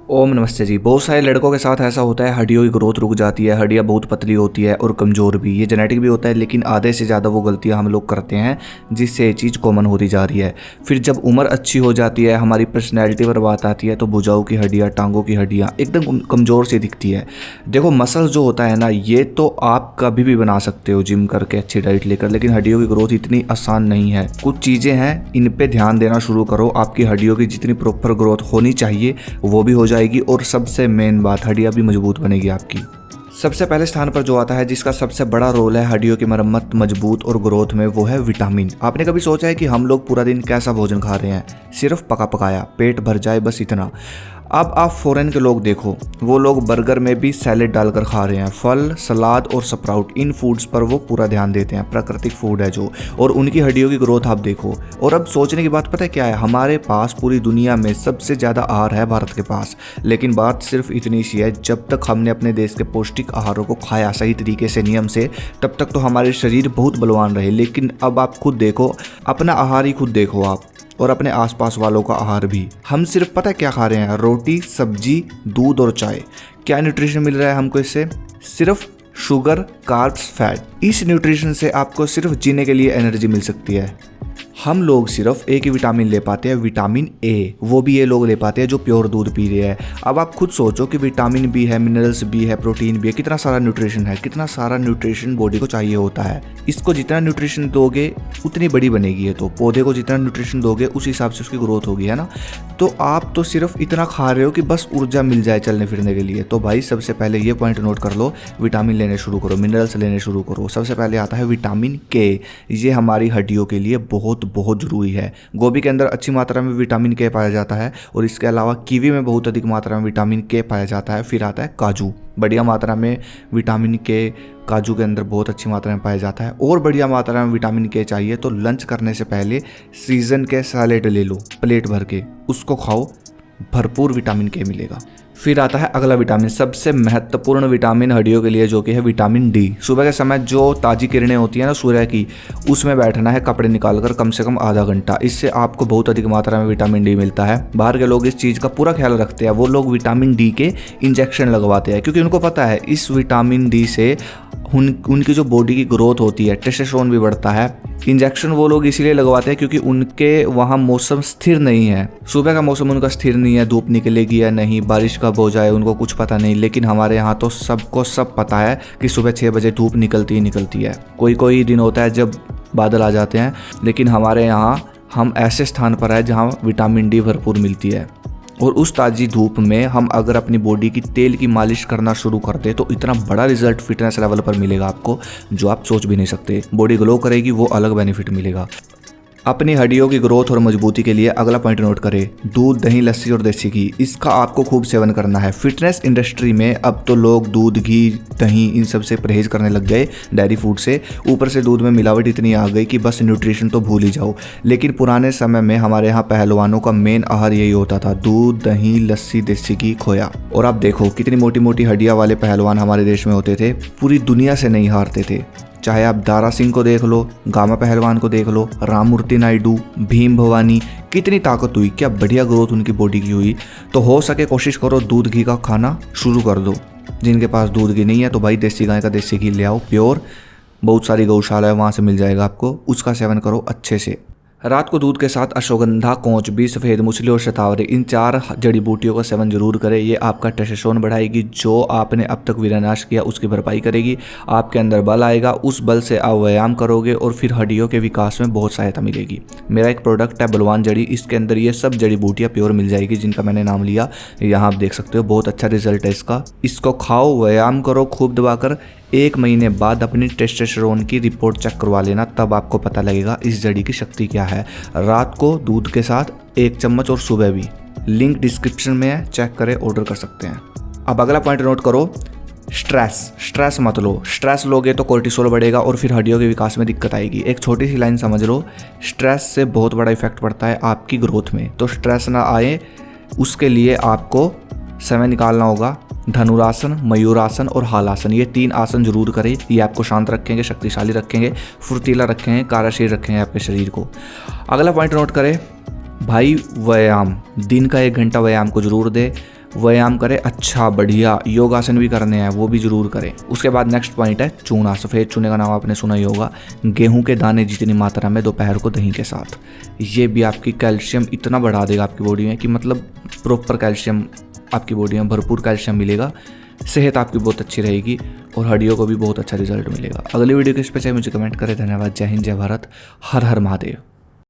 ओम नमस्ते जी। बहुत सारे लड़कों के साथ ऐसा होता है, हड्डियों की ग्रोथ रुक जाती है, हड्डियाँ बहुत पतली होती है और कमज़ोर भी। ये जेनेटिक भी होता है, लेकिन आधे से ज़्यादा वो गलतियाँ हम लोग करते हैं जिससे ये चीज़ कॉमन होती जा रही है। फिर जब उम्र अच्छी हो जाती है, हमारी पर्सनैलिटी पर बात आती है, तो भुजाओं की हड्डियाँ, टांगों की हड्डियाँ एकदम कमज़ोर सी दिखती है। देखो, मसल जो होता है ना, ये तो आप कभी भी बना सकते हो जिम करके, अच्छी डाइट लेकर, लेकिन हड्डियों की ग्रोथ इतनी आसान नहीं है। कुछ चीज़ें हैं, इन पे ध्यान देना शुरू करो, आपकी हड्डियों की जितनी प्रॉपर ग्रोथ होनी चाहिए वो भी हो जाएगी, और सबसे मेन बात, हड्डियाँ भी मजबूत बनेगी आपकी। सबसे पहले स्थान पर जो आता है, जिसका सबसे बड़ा रोल है हड्डियों की मरम्मत, मजबूत और ग्रोथ में, वो है विटामिन। आपने कभी सोचा है कि हम लोग पूरा दिन कैसा भोजन खा रहे हैं? सिर्फ पका पकाया, पेट भर जाए, बस इतना। अब आप फॉरेन के लोग देखो, वो लोग बर्गर में भी सैलेड डालकर खा रहे हैं। फल, सलाद और स्प्राउट, इन फूड्स पर वो पूरा ध्यान देते हैं, प्राकृतिक फूड है जो। और उनकी हड्डियों की ग्रोथ आप देखो। और अब सोचने की बात पता है क्या है? हमारे पास पूरी दुनिया में सबसे ज़्यादा आहार है भारत के पास, लेकिन बात सिर्फ इतनी सी है, जब तक हमने अपने देश के पौष्टिक आहारों को खाया सही तरीके से, नियम से, तब तक तो हमारे शरीर बहुत बलवान रहे। लेकिन अब आप खुद देखो, अपना आहार ही खुद देखो आप, और अपने आसपास वालों का आहार भी। हम सिर्फ पता क्या खा रहे हैं? रोटी, सब्जी, दूध और चाय। क्या न्यूट्रिशन मिल रहा है हमको इससे? सिर्फ शुगर, कार्ब्स, फैट। इस न्यूट्रिशन से आपको सिर्फ जीने के लिए एनर्जी मिल सकती है। हम लोग सिर्फ एक ही विटामिन ले पाते हैं, विटामिन ए। वो भी ये लोग ले पाते हैं जो प्योर दूध पी रहे हैं। अब आप खुद सोचो कि विटामिन भी है, मिनरल्स भी है, प्रोटीन भी है, कितना सारा न्यूट्रिशन है, कितना सारा न्यूट्रिशन बॉडी को चाहिए होता है। इसको जितना न्यूट्रिशन दोगे उतनी बड़ी बनेगी ये तो। पौधे को जितना न्यूट्रिशन दोगे उस हिसाब से उसकी ग्रोथ होगी, है ना? तो आप तो सिर्फ इतना खा रहे हो कि बस ऊर्जा मिल जाए चलने फिरने के लिए। तो भाई सबसे पहले ये पॉइंट नोट कर लो, विटामिन लेने शुरू करो, मिनरल्स लेने शुरू करो। सबसे पहले आता है विटामिन के। ये हमारी हड्डियों के लिए बहुत ज़रूरी है। गोभी के अंदर अच्छी मात्रा में विटामिन के पाया जाता है, और इसके अलावा कीवी में बहुत अधिक मात्रा में विटामिन के पाया जाता है। फिर आता है काजू, बढ़िया मात्रा में विटामिन के काजू के अंदर बहुत अच्छी मात्रा में पाया जाता है। और बढ़िया मात्रा में विटामिन के चाहिए तो लंच करने से पहले सीजन के सैलेड ले लो, प्लेट भर के, उसको खाओ, भरपूर विटामिन के मिलेगा। फिर आता है अगला विटामिन, सबसे महत्वपूर्ण विटामिन हड्डियों के लिए, जो कि है विटामिन डी। सुबह के समय जो ताज़ी किरणें होती हैं ना सूर्य की, उसमें बैठना है कपड़े निकालकर कम से कम आधा घंटा। इससे आपको बहुत अधिक मात्रा में विटामिन डी मिलता है। बाहर के लोग इस चीज़ का पूरा ख्याल रखते हैं। वो लोग विटामिन डी के इंजेक्शन लगवाते हैं, क्योंकि उनको पता है इस विटामिन डी से उनकी जो बॉडी की ग्रोथ होती है, टेस्टोस्टेरोन भी बढ़ता है। इंजेक्शन वो लोग इसीलिए लगवाते हैं क्योंकि उनके वहाँ मौसम स्थिर नहीं है। सुबह का मौसम उनका स्थिर नहीं है, धूप निकलेगी या नहीं, बारिश कब हो जाए, उनको कुछ पता नहीं। लेकिन हमारे यहाँ तो सबको सब पता है कि सुबह 6 बजे धूप निकलती ही निकलती है। कोई कोई दिन होता है जब बादल आ जाते हैं, लेकिन हमारे यहाँ हम ऐसे स्थान पर है जहाँ विटामिन डी भरपूर मिलती है। और उस ताज़ी धूप में हम अगर अपनी बॉडी की तेल की मालिश करना शुरू कर दे तो इतना बड़ा रिजल्ट फिटनेस लेवल पर मिलेगा आपको, जो आप सोच भी नहीं सकते। बॉडी ग्लो करेगी, वो अलग बेनिफिट मिलेगा। अपनी हड्डियों की ग्रोथ और मजबूती के लिए अगला पॉइंट नोट करें, दूध, दही, लस्सी और देसी घी। इसका आपको खूब सेवन करना है। फिटनेस इंडस्ट्री में अब तो लोग दूध, घी, दही इन सब से परहेज करने लग गए, डेयरी फूड से। ऊपर से दूध में मिलावट इतनी आ गई कि बस न्यूट्रिशन तो भूल ही जाओ। लेकिन पुराने समय में हमारे यहाँ पहलवानों का मेन आहार यही होता था, दूध, दही, लस्सी, देसी घी, खोया। और आप देखो कितनी मोटी मोटी हड्डियाँ वाले पहलवान हमारे देश में होते थे, पूरी दुनिया से नहीं हारते थे। चाहे आप दारा सिंह को देख लो, गामा पहलवान को देख लो, राममूर्ति नायडू, भीम भवानी, कितनी ताकत हुई, क्या बढ़िया ग्रोथ उनकी बॉडी की हुई। तो हो सके कोशिश करो दूध घी का खाना शुरू कर दो। जिनके पास दूध घी नहीं है तो भाई देसी गाय का देसी घी ले आओ, प्योर। बहुत सारी गौशाला है, वहाँ से मिल जाएगा आपको, उसका सेवन करो अच्छे से। रात को दूध के साथ अश्वगंधा, कौचबी, सफ़ेद मूसली और शतावरी, इन 4 जड़ी बूटियों का सेवन जरूर करें। ये आपका टेस्टोस्टेरोन बढ़ाएगी, जो आपने अब तक विनाश किया उसकी भरपाई करेगी। आपके अंदर बल आएगा, उस बल से आप व्यायाम करोगे और फिर हड्डियों के विकास में बहुत सहायता मिलेगी। मेरा एक प्रोडक्ट है बलवान जड़ी, इसके अंदर ये सब जड़ी बूटियाँ प्योर मिल जाएगी, जिनका मैंने नाम लिया, यहाँ आप देख सकते हो। बहुत अच्छा रिजल्ट है इसका। इसको खाओ, व्यायाम करो खूब दबाकर। 1 महीने बाद अपनी टेस्टोस्टेरोन की रिपोर्ट चेक करवा लेना, तब आपको पता लगेगा इस जड़ी की शक्ति क्या है। रात को दूध के साथ 1 चम्मच और सुबह भी। लिंक डिस्क्रिप्शन में है, चेक करें, ऑर्डर कर सकते हैं। अब अगला पॉइंट नोट करो, स्ट्रेस मत लो। स्ट्रेस लोगे तो कोर्टिसोल बढ़ेगा और फिर हड्डियों के विकास में दिक्कत आएगी। एक छोटी सी लाइन समझ लो, स्ट्रेस से बहुत बड़ा इफेक्ट पड़ता है आपकी ग्रोथ में। तो स्ट्रेस ना आए उसके लिए आपको समय निकालना होगा। धनुरासन, मयूरासन और हालासन, ये 3 आसन जरूर करें। ये आपको शांत रखेंगे, शक्तिशाली रखेंगे, फुर्तीला रखेंगे, कार्यशील रखेंगे आपके शरीर को। अगला पॉइंट नोट करें भाई, व्यायाम। दिन का 1 घंटा व्यायाम को जरूर दे। व्यायाम करें, अच्छा बढ़िया, योगासन भी करने हैं, वो भी ज़रूर करें। उसके बाद नेक्स्ट पॉइंट है चूना। सफ़ेद चूने का नाम आपने सुना ही होगा। गेहूं के दाने जितनी मात्रा में दोपहर को दही के साथ, ये भी आपकी कैल्शियम इतना बढ़ा देगा आपकी बॉडी में कि मतलब प्रॉपर कैल्शियम आपकी बॉडी में भरपूर कैल्शियम मिलेगा। सेहत आपकी बहुत अच्छी रहेगी और हड्डियों को भी बहुत अच्छा रिजल्ट मिलेगा। अगली वीडियो के इस पे चाहे मुझे कमेंट करें। धन्यवाद। जय हिंद, जय भारत, हर हर महादेव।